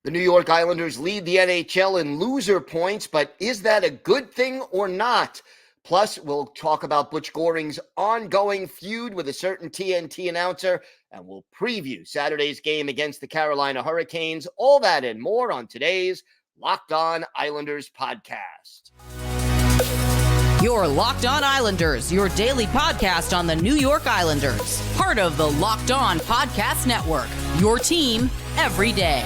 The New York Islanders lead the NHL in loser points, but is that a good thing or not? Plus, we'll talk about Butch Goring's ongoing feud with a certain TNT announcer, and we'll preview Saturday's game against the Carolina Hurricanes. All that and more on today's Locked On Islanders podcast. You're Locked On Islanders, your daily podcast on the New York Islanders. Part of the Locked On Podcast Network, your team every day.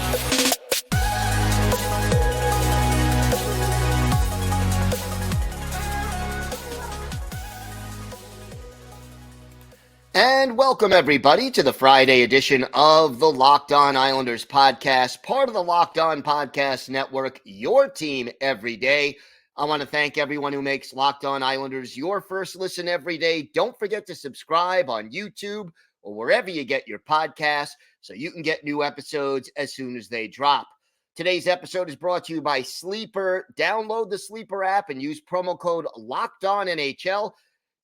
And welcome, everybody, to the Friday edition of the Locked On Islanders podcast, part of the Locked On Podcast Network, your team every day. I want to thank everyone who makes Locked On Islanders your first listen every day. Don't forget to subscribe on YouTube or wherever you get your podcasts so you can get new episodes as soon as they drop. Today's episode is brought to you by Sleeper. Download the Sleeper app and use promo code LOCKEDONNHL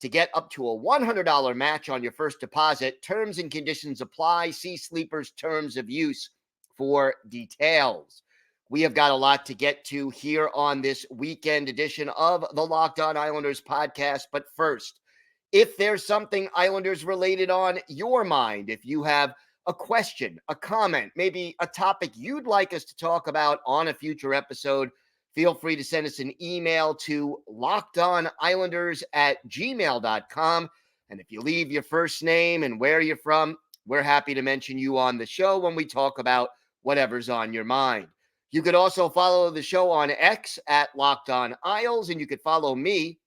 to get up to a $100 match on your first deposit. Terms and conditions apply. See Sleeper's terms of use for details. We have got a lot to get to here on this weekend edition of the Locked On Islanders podcast. But first, if there's something Islanders related on your mind, if you have a question, a comment, maybe a topic you'd like us to talk about on a future episode, feel free to send us an email to lockedonislanders@gmail.com. And if you leave your first name and where you're from, we're happy to mention you on the show when we talk about whatever's on your mind. You could also follow the show on X at Locked On Isles, and you could follow me,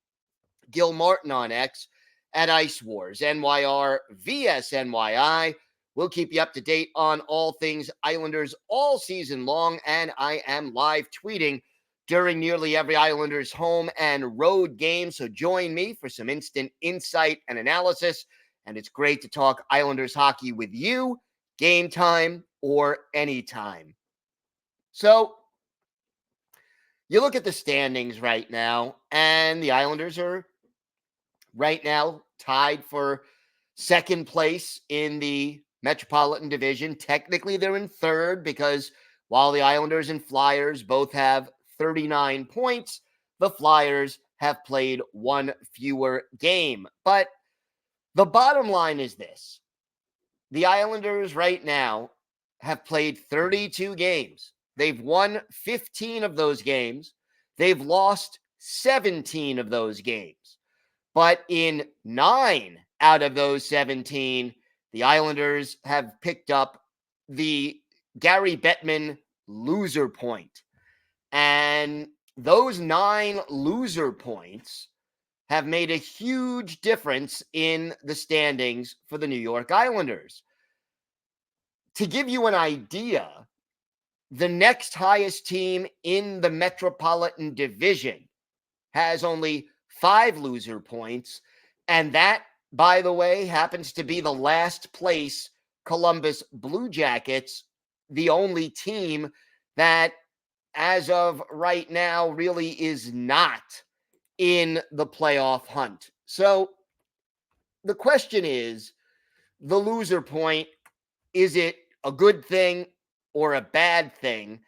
Gil Martin, on X at Ice Wars, NYRVSNYI. We'll keep you up to date on all things Islanders all season long, and I am live tweeting during nearly every Islanders home and road game. So join me for some instant insight and analysis. And it's great to talk Islanders hockey with you, game time or anytime. So you look at the standings right now, and the Islanders are right now tied for second place in the Metropolitan Division. Technically, they're in third because while the Islanders and Flyers both have 39 points, the Flyers have played one fewer game. But the bottom line is this. The Islanders right now have played 32 games. They've won 15 of those games. They've lost 17 of those games. But in 9 out of those 17, the Islanders have picked up the Gary Bettman loser point. And those 9 loser points have made a huge difference in the standings for the New York Islanders. To give you an idea, the next highest team in the Metropolitan Division has only 5 loser points. And that, by the way, happens to be the last place Columbus Blue Jackets, the only team that as of right now really is not in the playoff hunt. So the question is, the loser point, is it a good thing or a bad thing?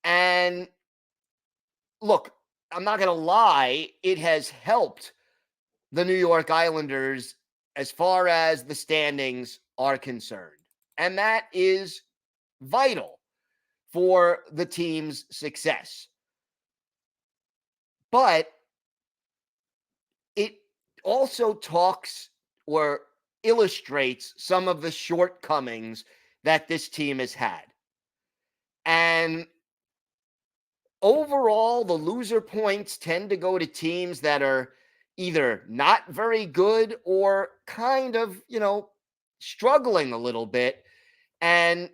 And look, I'm not going to lie, it has helped the New York Islanders as far as the standings are concerned. And that is vital for the team's success. But it also talks or illustrates some of the shortcomings that this team has had. And overall, the loser points tend to go to teams that are either not very good or kind of, struggling a little bit. And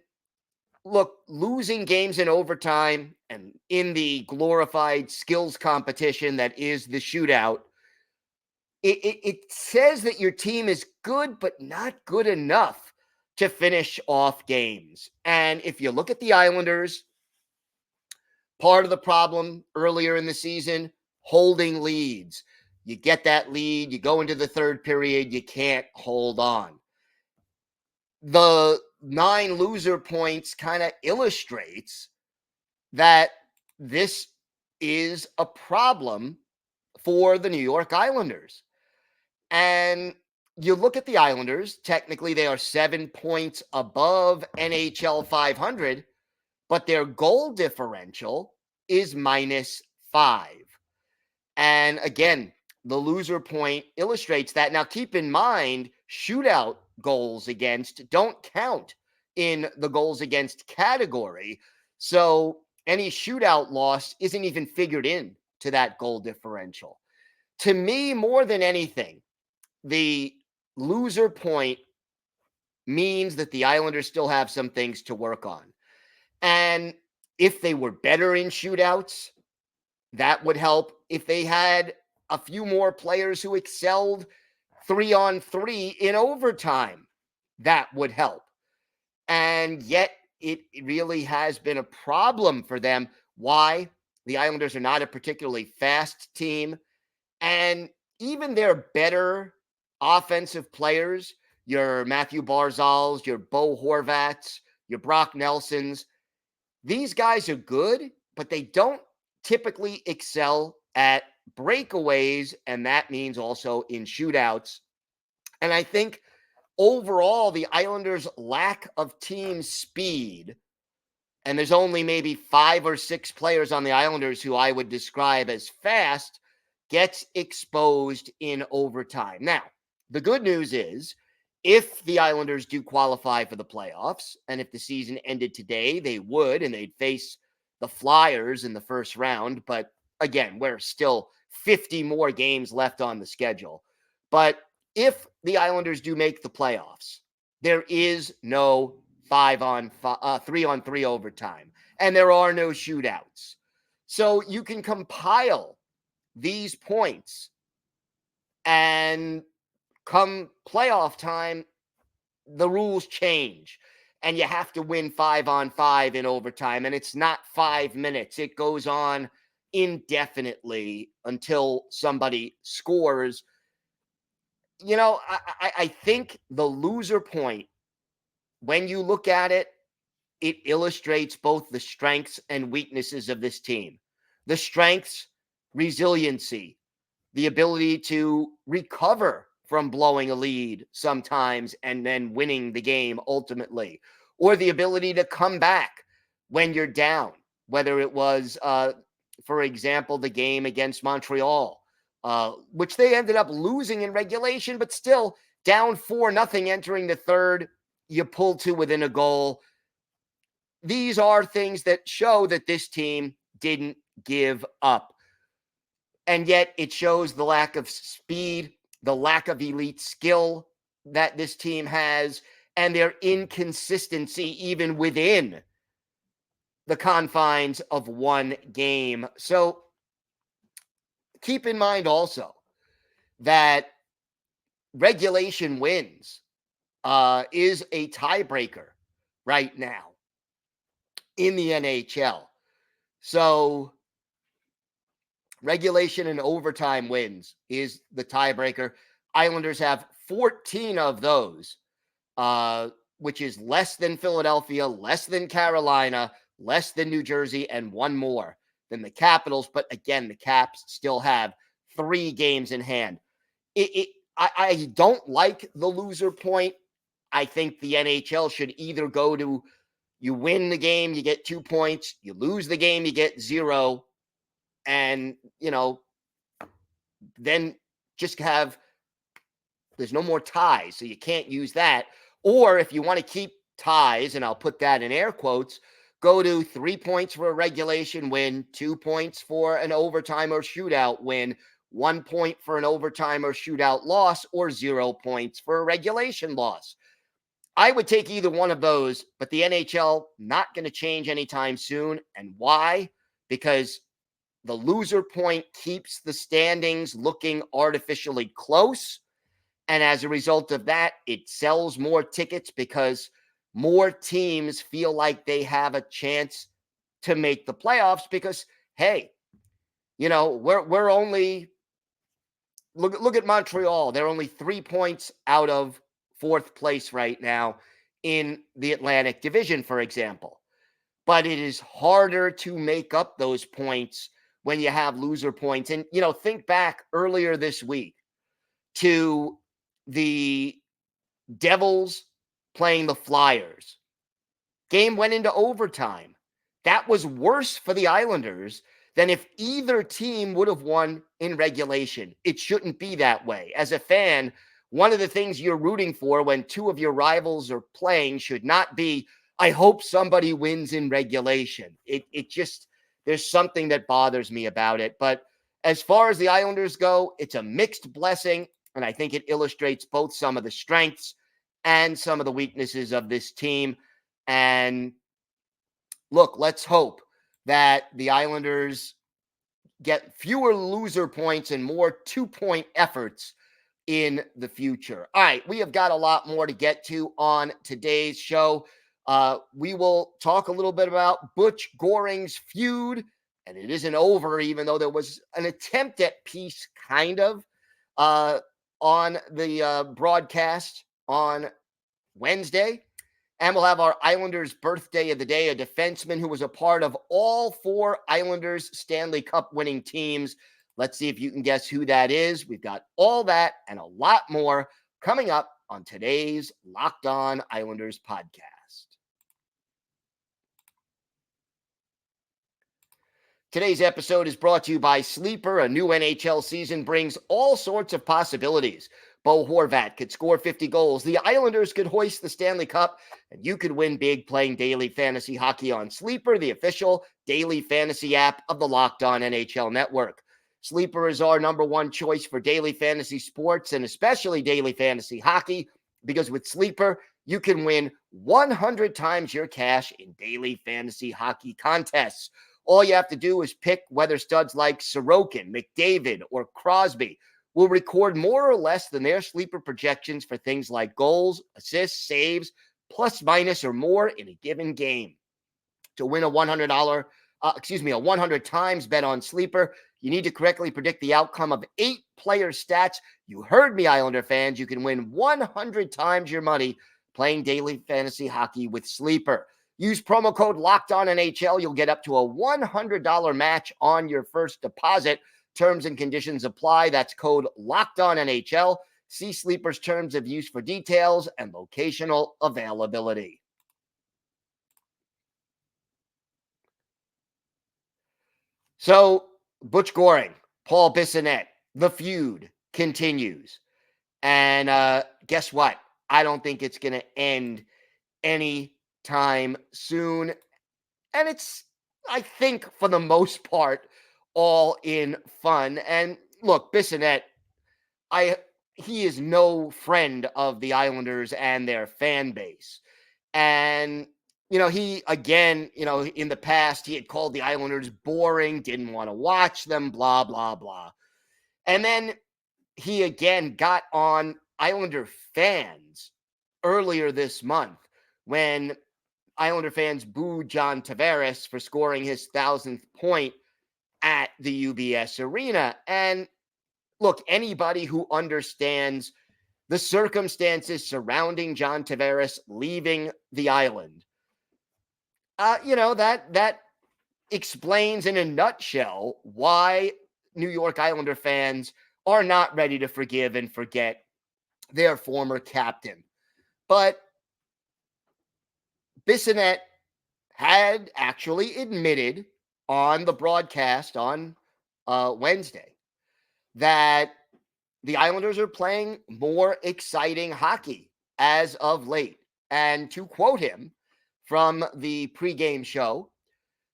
look, losing games in overtime and in the glorified skills competition that is the shootout, it says that your team is good, but not good enough to finish off games. And if you look at the Islanders, part of the problem earlier in the season, holding leads. You get that lead, you go into the third period, you can't hold on. The 9 loser points kind of illustrates that this is a problem for the New York Islanders. And you look at the Islanders, technically they are 7 points above NHL 500, but their goal differential is -5. And again, the loser point illustrates that. Now, keep in mind, shootout goals against don't count in the goals against category. So any shootout loss isn't even figured in to that goal differential. To me, more than anything, the loser point means that the Islanders still have some things to work on. And if they were better in shootouts, that would help. If they had a few more players who excelled 3-on-3 in overtime, that would help. And yet it really has been a problem for them. Why? The Islanders are not a particularly fast team. And even their better offensive players, your Matthew Barzals, your Bo Horvats, your Brock Nelsons, these guys are good, but they don't typically excel at breakaways, and that means also in shootouts. And I think overall, the Islanders' lack of team speed, and there's only maybe 5 or 6 players on the Islanders who I would describe as fast, gets exposed in overtime. Now, the good news is, if the Islanders do qualify for the playoffs, and if the season ended today, they would, and they'd face the Flyers in the first round. But again, we're still 50 more games left on the schedule. But if the Islanders do make the playoffs, there is no 3-on-3 overtime, and there are no shootouts. So you can compile these points, and come playoff time, the rules change, and you have to win 5-on-5 in overtime. And it's not 5 minutes. It goes on indefinitely until somebody scores. You know, I think the loser point, when you look at it, it illustrates both the strengths and weaknesses of this team. The strengths, resiliency, the ability to recover from blowing a lead sometimes and then winning the game ultimately, or the ability to come back when you're down, whether it was, for example, the game against Montreal, which they ended up losing in regulation, but still down 4-0 entering the third, you pull to within a goal. These are things that show that this team didn't give up. And yet it shows the lack of speed, the lack of elite skill that this team has, and their inconsistency even within the confines of one game. So keep in mind also that regulation wins is a tiebreaker right now in the NHL. So regulation and overtime wins is the tiebreaker. Islanders have 14 of those, which is less than Philadelphia, less than Carolina, less than New Jersey, and one more than the Capitals. But again, the Caps still have 3 games in hand. I don't like the loser point. I think the NHL should either go to, you win the game, you get 2 points. You lose the game, you get 0. And, you know, then just have, there's no more ties, so you can't use that. Or if you want to keep ties, and I'll put that in air quotes, go to 3 points for a regulation win, 2 points for an overtime or shootout win, 1 point for an overtime or shootout loss, or 0 points for a regulation loss. I would take either one of those, but the NHL not going to change anytime soon. And why? Because the loser point keeps the standings looking artificially close. And as a result of that, it sells more tickets because more teams feel like they have a chance to make the playoffs because, hey, you know, we're only, look at Montreal. They're only 3 points out of 4th place right now in the Atlantic Division, for example. but it is harder to make up those points when you have loser points. And, think back earlier this week to the Devils playing the Flyers. Game went into overtime. That was worse for the Islanders than if either team would have won in regulation. It shouldn't be that way. As a fan, one of the things you're rooting for when two of your rivals are playing should not be, I hope somebody wins in regulation. It just, there's something that bothers me about it. But as far as the Islanders go, it's a mixed blessing, and I think it illustrates both some of the strengths and some of the weaknesses of this team. And look, let's hope that the Islanders get fewer loser points and more 2-point efforts in the future. All right, we have got a lot more to get to on today's show. We will talk a little bit about Butch Goring's feud, and it isn't over, even though there was an attempt at peace, kind of, on the broadcast on Wednesday. And we'll have our Islanders birthday of the day, a defenseman who was a part of all 4 Islanders Stanley Cup winning teams. Let's see if you can guess who that is. We've got all that and a lot more coming up on today's Locked On Islanders podcast. Today's episode is brought to you by Sleeper. A new NHL season brings all sorts of possibilities. Bo Horvat could score 50 goals. The Islanders could hoist the Stanley Cup, and you could win big playing daily fantasy hockey on Sleeper, the official daily fantasy app of the Locked On NHL Network. Sleeper is our number one choice for daily fantasy sports and especially daily fantasy hockey, because with Sleeper, you can win 100 times your cash in daily fantasy hockey contests. All you have to do is pick whether studs like Sorokin, McDavid, or Crosby will record more or less than their sleeper projections for things like goals, assists, saves, plus, minus, or more in a given game. To win a a 100 times bet on Sleeper, you need to correctly predict the outcome of 8 player stats. You heard me, Islander fans. You can win 100 times your money playing daily fantasy hockey with Sleeper. Use promo code LOCKEDONNHL. You'll get up to a $100 match on your first deposit. Terms and conditions apply. That's code LOCKEDONNHL. See Sleeper's terms of use for details and locational availability. So, Butch Goring, Paul Bissonnette, the feud continues. And guess what? I don't think it's going to end anytime soon. And it's, I think, for the most part, all in fun. And look, Bissonnette, he is no friend of the Islanders and their fan base. And, he, again, in the past, he had called the Islanders boring, didn't want to watch them, blah, blah, blah. And then he again got on Islander fans earlier this month when Islander fans booed John Tavares for scoring his 1,000th point at the UBS Arena. And look, anybody who understands the circumstances surrounding John Tavares leaving the island, that explains in a nutshell why New York Islander fans are not ready to forgive and forget their former captain. But Bissonnette had actually admitted on the broadcast on Wednesday that the Islanders are playing more exciting hockey as of late. And to quote him from the pregame show,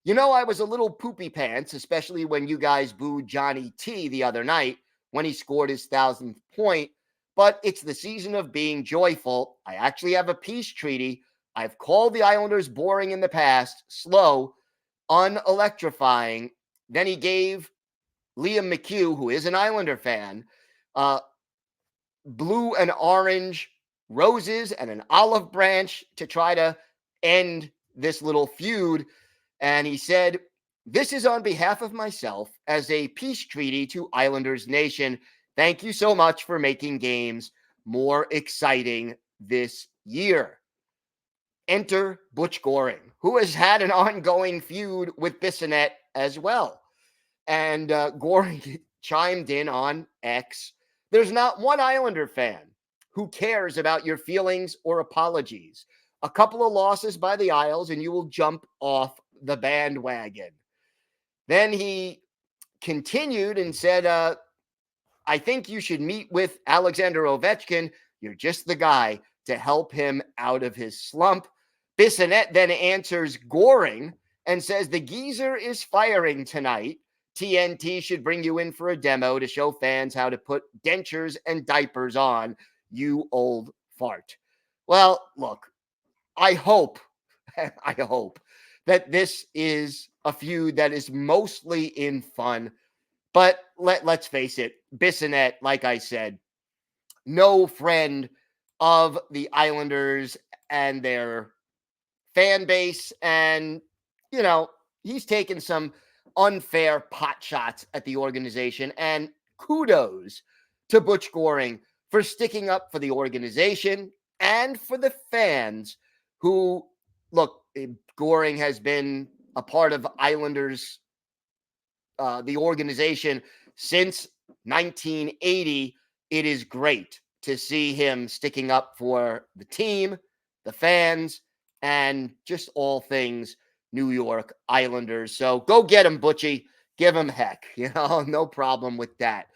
I was a little poopy pants, especially when you guys booed Johnny T the other night when he scored his 1,000th point. But it's the season of being joyful. I actually have a peace treaty. I've called the Islanders boring in the past, slow, unelectrifying. Then he gave Liam McHugh, who is an Islander fan, blue and orange roses and an olive branch to try to end this little feud. And he said, "This is on behalf of myself as a peace treaty to Islanders Nation. Thank you so much for making games more exciting this year." Enter Butch Goring, who has had an ongoing feud with Bissonnette as well. And Goring chimed in on X. There's not one Islander fan who cares about your feelings or apologies. A couple of losses by the Isles, and you will jump off the bandwagon. Then he continued and said, I think you should meet with Alexander Ovechkin. You're just the guy to help him out of his slump. Bissonnette then answers Goring and says the geezer is firing tonight. TNT should bring you in for a demo to show fans how to put dentures and diapers on, you old fart. Well, look, I hope that this is a feud that is mostly in fun. But let's face it, Bissonnette, like I said, no friend of the Islanders and their fan base. And, he's taken some unfair pot shots at the organization. And kudos to Butch Goring for sticking up for the organization and for the fans who, look, Goring has been a part of Islanders, the organization, since 1980. It is great to see him sticking up for the team, the fans, and just all things New York Islanders. So go get him, Butchie. Give him heck. No problem with that.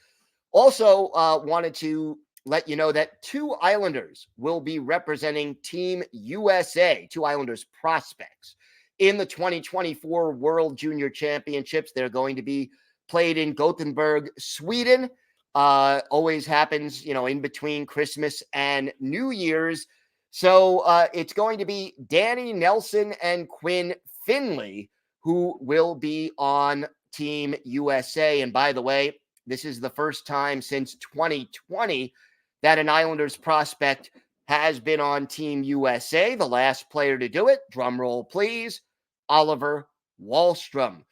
Also, wanted to let you know that 2 Islanders will be representing Team USA, 2 Islanders prospects, in the 2024 World Junior Championships. They're going to be played in Gothenburg, Sweden. Always happens, in between Christmas and New Year's. So it's going to be Danny Nelson and Quinn Finley who will be on Team USA. And by the way, this is the first time since 2020 that an Islanders prospect has been on Team USA. The last player to do it, drum roll please, Oliver Wahlstrom.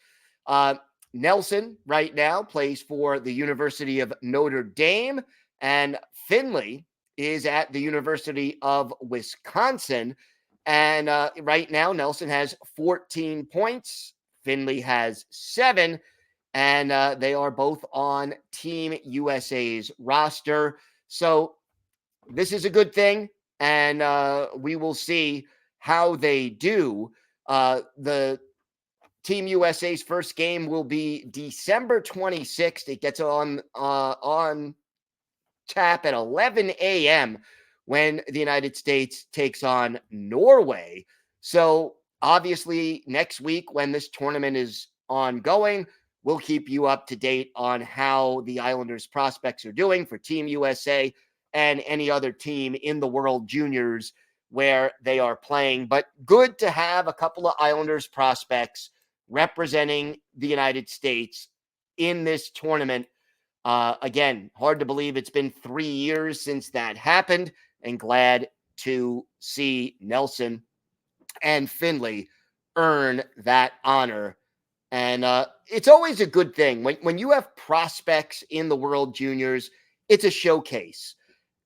Nelson right now plays for the University of Notre Dame, and Finley is at the University of Wisconsin. And right now, Nelson has 14 points. Finley has 7, and they are both on Team USA's roster. So this is a good thing, and we will see how they do. The Team USA's first game will be December 26th. It gets on tap at 11 a.m. when the United States takes on Norway. So obviously next week when this tournament is ongoing, we'll keep you up to date on how the Islanders prospects are doing for Team USA and any other team in the World Juniors where they are playing. But good to have a couple of Islanders prospects representing the United States in this tournament. Again, hard to believe it's been 3 years since that happened, and glad to see Nelson and Finley earn that honor. And it's always a good thing when you have prospects in the World Juniors. It's a showcase,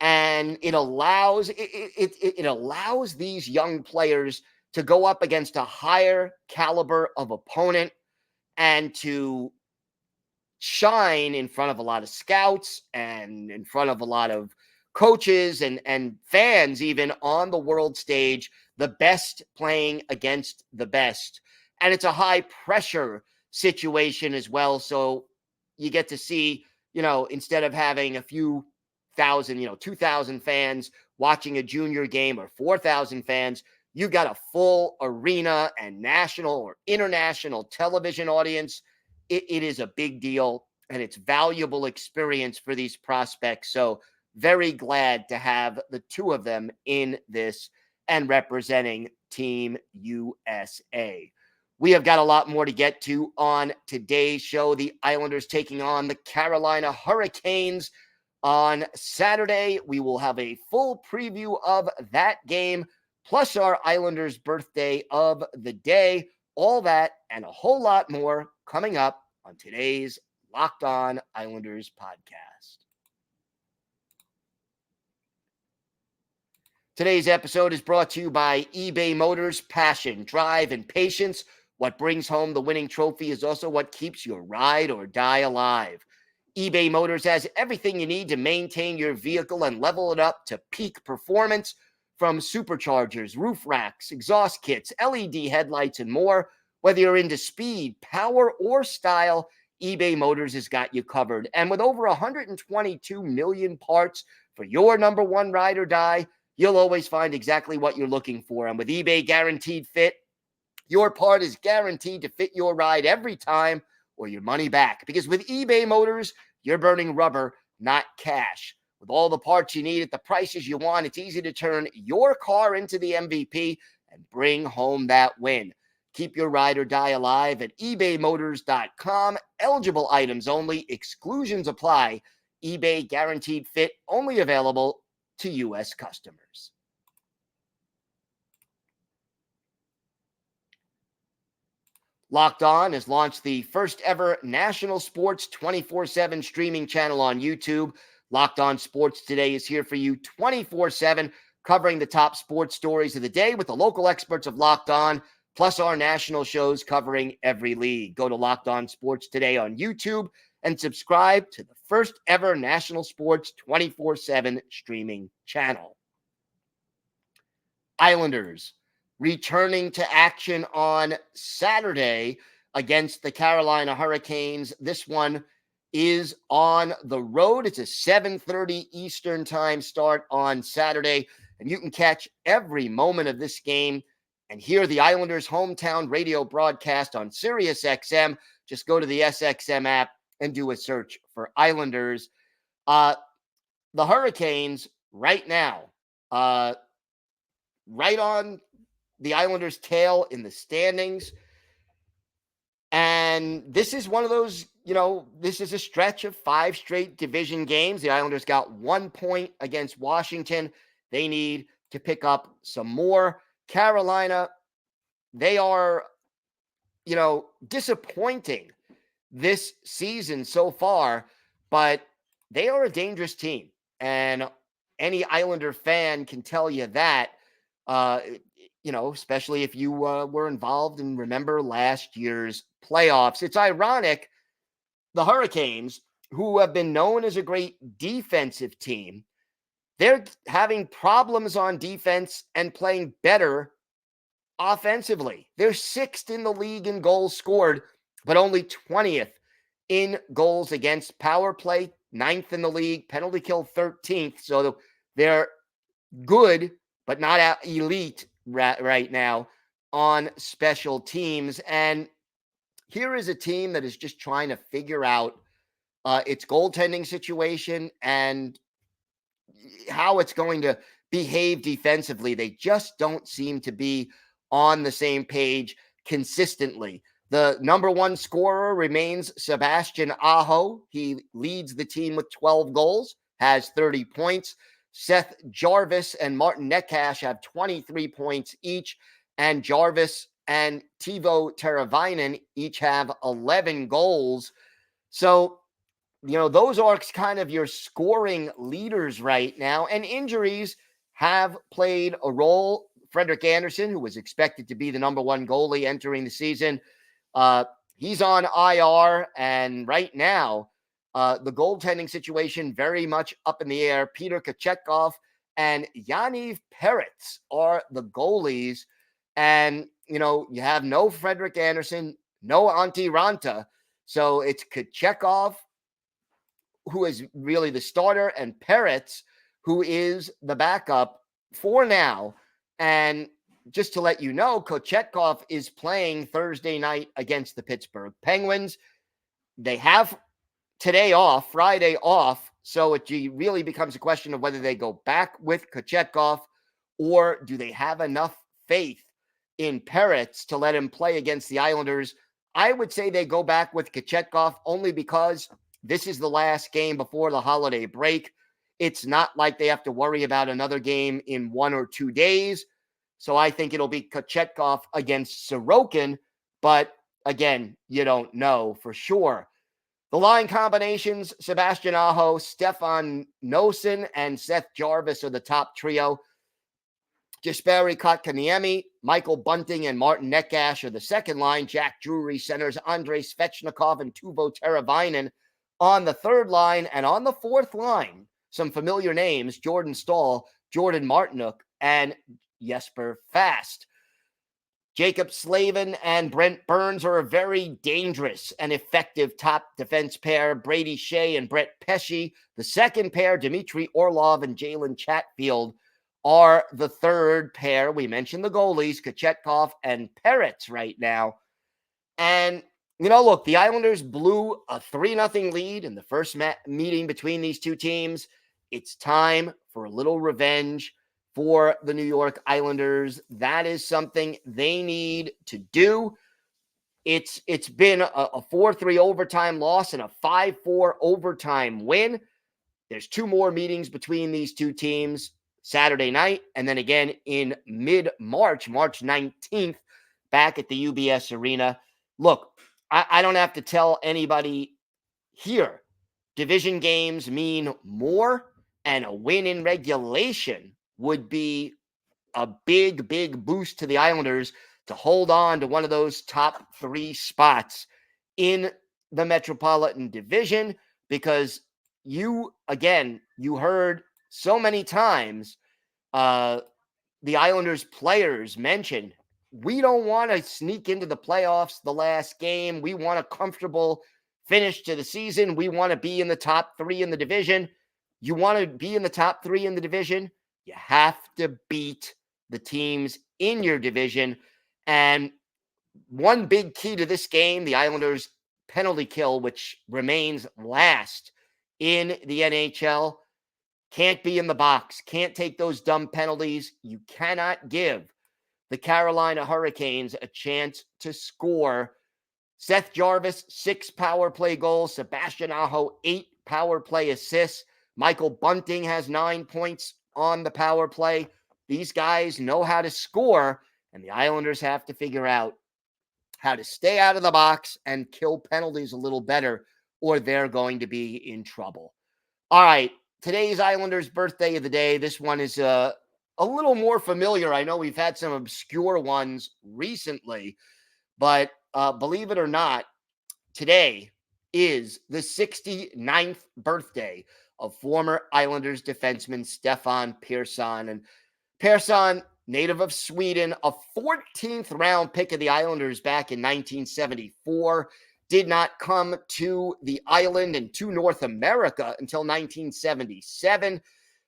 and it allows it allows these young players to go up against a higher caliber of opponent and to shine in front of a lot of scouts and in front of a lot of coaches and fans, even on the world stage, the best playing against the best. And it's a high pressure situation as well. So you get to see, instead of having a few thousand, 2,000 fans watching a junior game or 4,000 fans, you got a full arena and national or international television audience. It is a big deal, and it's valuable experience for these prospects. So very glad to have the 2 of them in this and representing Team USA. We have got a lot more to get to on today's show. The Islanders taking on the Carolina Hurricanes on Saturday. We will have a full preview of that game, plus our Islanders birthday of the day. All that and a whole lot more coming up on today's Locked On Islanders podcast. Today's episode is brought to you by eBay Motors. Passion, drive, and patience. What brings home the winning trophy is also what keeps your ride or die alive. eBay Motors has everything you need to maintain your vehicle and level it up to peak performance, from superchargers, roof racks, exhaust kits, LED headlights, and more. Whether you're into speed, power, or style, eBay Motors has got you covered. And with over 122 million parts for your number one ride or die, you'll always find exactly what you're looking for. And with eBay Guaranteed Fit, your part is guaranteed to fit your ride every time or your money back. Because with eBay Motors, you're burning rubber, not cash. With all the parts you need at the prices you want, it's easy to turn your car into the MVP and bring home that win. Keep your ride or die alive at ebaymotors.com. Eligible items only. Exclusions apply. eBay Guaranteed Fit only available to U.S. customers. Locked On has launched the first ever national sports 24/7 streaming channel on YouTube. Locked On Sports Today is here for you 24/7, covering the top sports stories of the day with the local experts of Locked On, plus our national shows covering every league. Go to Locked On Sports Today on YouTube and subscribe to the first ever national sports 24/7 streaming channel. Islanders returning to action on Saturday against the Carolina Hurricanes. This one is on the road. It's a 7:30 Eastern time start on Saturday, and you can catch every moment of this game and hear the Islanders' hometown radio broadcast on Sirius XM. Just go to the SXM app and do a search for Islanders. The Hurricanes right now, right on the Islanders' tail in the standings. And this is one of those, this is a stretch of 5 straight division games. The Islanders got 1 point against Washington. They need to pick up some more. Carolina, they are, disappointing this season so far, but they are a dangerous team. And any Islander fan can tell you that. Especially if you were involved and remember last year's playoffs. It's ironic, the Hurricanes, who have been known as a great defensive team, they're having problems on defense and playing better offensively. They're 6th in the league in goals scored, but only 20th in goals against. Power play, 9th in the league. Penalty kill, 13th. So they're good, but not elite right now on special teams. And here is a team that is just trying to figure out its goaltending situation and how it's going to behave defensively. They just don't seem to be on the same page consistently. The number one scorer remains Sebastian Aho. He leads the team with 12 goals, has 30 points. Seth Jarvis and Martin Necas have 23 points each, and Jarvis and Teuvo Teravainen each have 11 goals. So, those are kind of your scoring leaders right now, and injuries have played a role. Frederik Andersen, who was expected to be the number one goalie entering the season, he's on IR, and right now, the goaltending situation very much up in the air. Peter Kochetkov and Yaniv Peretz are the goalies. And, you have no Frederik Andersen, no Antti Ranta. So it's Kochetkov, who is really the starter, and Peretz, who is the backup for now. And just to let you know, Kochetkov is playing Thursday night against the Pittsburgh Penguins. They have today off, Friday off, so it really becomes a question of whether they go back with Kochetkov or do they have enough faith in Peretz to let him play against the Islanders. I would say they go back with Kochetkov only because this is the last game before the holiday break. It's not like they have to worry about another game in 1 or 2 days. So I think it'll be Kochetkov against Sorokin, but again, you don't know for sure. The line combinations, Sebastian Aho, Stefan Noesen, and Seth Jarvis are the top trio. Jesperi Kotkaniemi, Michael Bunting, and Martin Neckash are the second line. Jack Drury centers Andrei Svechnikov and Teuvo Teravainen on the third line. And on the fourth line, some familiar names: Jordan Stahl, Jordan Martinook, and Jesper Fast. Jacob Slavin and Brent Burns are a very dangerous and effective top defense pair. Brady Shea and Brett Pesce, the second pair. Dmitry Orlov and Jalen Chatfield are the third pair. We mentioned the goalies, Kochetkov and Peretz right now. And, look, the Islanders blew a 3-0 lead in the first meeting between these two teams. It's time for a little revenge for the New York Islanders. That is something they need to do. It's been a 4-3 overtime loss and a 5-4 overtime win. There's two more meetings between these two teams Saturday night, and then again in mid-March, March 19th, back at the UBS Arena. Look, I don't have to tell anybody here. Division games mean more, and a win in regulation would be a big, big boost to the Islanders to hold on to one of those top three spots in the Metropolitan Division, because you heard so many times the Islanders players mentioned, we don't want to sneak into the playoffs the last game. We want a comfortable finish to the season. We want to be in the top three in the division. You want to be in the top three in the division, you have to beat the teams in your division. And one big key to this game, the Islanders' penalty kill, which remains last in the NHL, can't be in the box, can't take those dumb penalties. You cannot give the Carolina Hurricanes a chance to score. Seth Jarvis, 6 power play goals. Sebastian Aho, 8 power play assists. Michael Bunting has 9 points on the power play. These guys know how to score, and the Islanders have to figure out how to stay out of the box and kill penalties a little better, or they're going to be in trouble. All right, today's Islanders birthday of the day. This one is a little more familiar. I know we've had some obscure ones recently, but believe it or not, today is the 69th birthday of former Islanders defenseman Stefan Persson. And Persson, native of Sweden, a 14th round pick of the Islanders back in 1974, did not come to the island and to North America until 1977.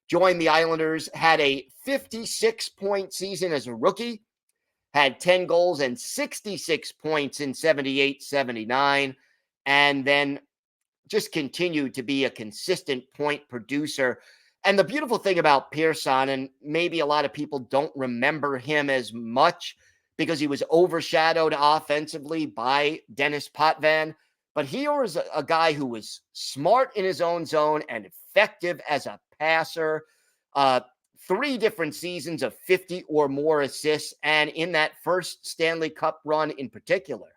Joined the Islanders, had a 56-point season as a rookie, had 10 goals and 66 points in 78-79, and then just continued to be a consistent point producer. And the beautiful thing about Persson, and maybe a lot of people don't remember him as much because he was overshadowed offensively by Dennis Potvin, but he was a guy who was smart in his own zone and effective as a passer. 3 different seasons of 50 or more assists, and in that first Stanley Cup run in particular,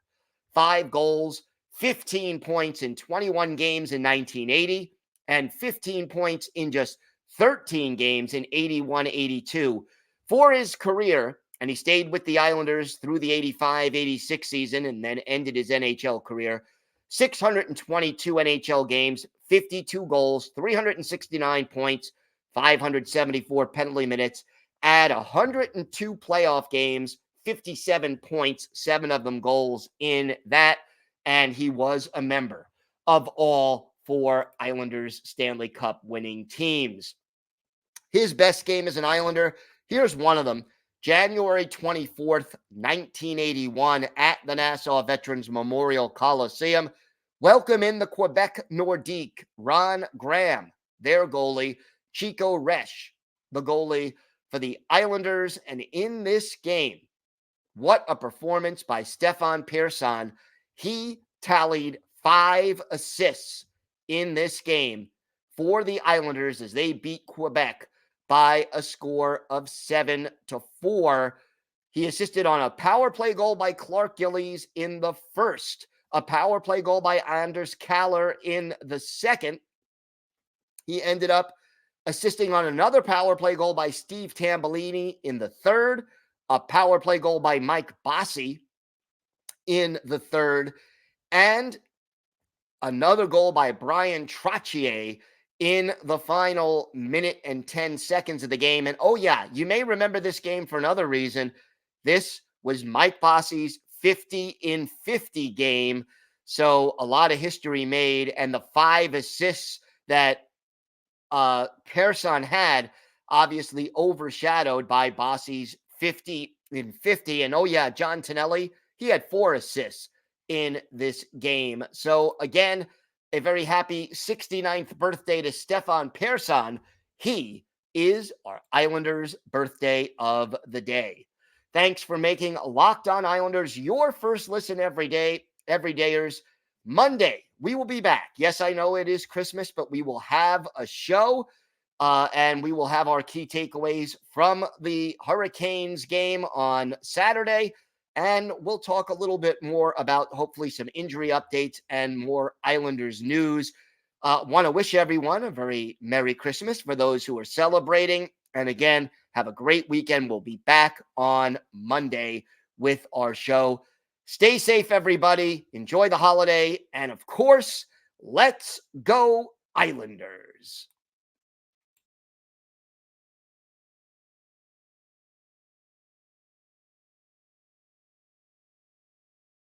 5 goals, 15 points in 21 games in 1980, and 15 points in just 13 games in 81-82 for his career. And he stayed with the Islanders through the 85-86 season and then ended his NHL career. 622 NHL games, 52 goals, 369 points, 574 penalty minutes, add 102 playoff games, 57 points, 7 of them goals in that. And he was a member of all 4 Islanders Stanley Cup winning teams. His best game as an Islander, here's one of them. January 24th, 1981, at the Nassau Veterans Memorial Coliseum. Welcome in the Quebec Nordique, Ron Graham, their goalie, Chico Resch, the goalie for the Islanders. And in this game, what a performance by Stefan Persson. He tallied 5 assists in this game for the Islanders as they beat Quebec by a score of 7-4. He assisted on a power play goal by Clark Gillies in the first, a power play goal by Anders Kaller in the second. He ended up assisting on another power play goal by Steve Tambellini in the third, a power play goal by Mike Bossy in the third, and another goal by Brian Trottier in the final minute and 10 seconds of the game. And oh, yeah, you may remember this game for another reason. This was Mike Bossy's 50 in 50 game. So a lot of history made, and the 5 assists that Persson had obviously overshadowed by Bossy's 50 in 50. And oh, yeah, John Tonelli, he had 4 assists in this game. So again, a very happy 69th birthday to Stefan Persson. He is our Islanders' birthday of the day. Thanks for making Locked On Islanders your first listen every day, everydayers. Monday, we will be back. Yes, I know it is Christmas, but we will have a show, and we will have our key takeaways from the Hurricanes game on Saturday. And we'll talk a little bit more about hopefully some injury updates and more Islanders news. Want to wish everyone a very Merry Christmas for those who are celebrating. And again, have a great weekend. We'll be back on Monday with our show. Stay safe, everybody. Enjoy the holiday. And of course, let's go Islanders.